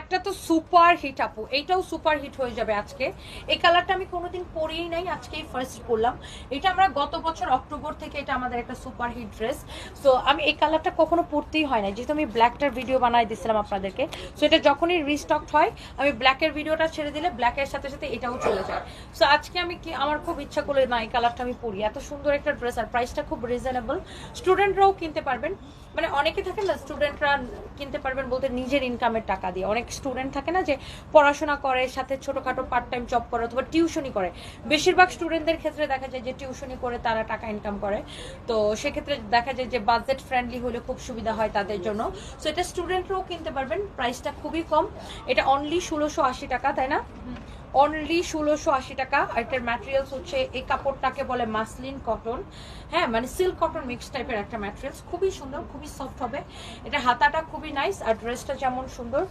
একটা তো super hit আপু, এইটাও সুপার হিট হয়ে যাবে আজকে। এই কালারটা আমি কোনোদিন পরিই নাই, আজকেই ফার্স্ট করলাম। এটা আমরা গত বছর অক্টোবর থেকে, এটা আমাদের একটা সুপার হিট ড্রেস। সো আমি এই কালারটা কখনো পরতেই হয় না, যেহেতু আমি ব্ল্যাকটার ভিডিও বানাই দিছিলাম আপনাদেরকে। সো এটা যখনই রিস্টক হয়, আমি ব্ল্যাকের ভিডিওটা ছেড়ে দিলে ব্ল্যাকের সাথে সাথে এটাও চলে যায়। সো আজকে আমি কি, আমার খুব ইচ্ছা করলে না এই কালারটা আমি পরি। এত সুন্দর একটা ড্রেস, আর প্রাইসটা খুব রিজনেবল। স্টুডেন্টরাও কিনতে পারবেন। মানে অনেকে থাকে না, স্টুডেন্টরা কিনতে পারবেন বলতে নিজের ইনকামের টাকা দিয়ে। অনেক স্টুডেন্ট থাকে না যে পড়াশোনা করে, সাথে ছোটোখাটো পার্ট টাইম জব করে অথবা টিউশনি করে। বেশিরভাগ স্টুডেন্টদের ক্ষেত্রে দেখা যায় যে টিউশনি করে তারা টাকা ইনকাম করে। তো সেক্ষেত্রে দেখা যায় যে বাজেট ফ্রেন্ডলি হলে খুব সুবিধা হয় তাদের জন্য। সো এটা স্টুডেন্টরাও কিনতে পারবেন, প্রাইসটা খুবই কম। এটা অনলি 1680 টাকা, তাই না? অনলি 1680 টাকা। আর এটার ম্যাটেরিয়ালস হচ্ছে, এই কাপড়টাকে বলে মাসলিন কটন। হ্যাঁ, মানে সিল্ক কটন মিক্স টাইপের একটা ম্যাটেরিয়ালস, খুবই সুন্দর, খুবই সফট হবে। এটা হাতাটা খুবই নাইস, আর ড্রেসটা যেমন সুন্দর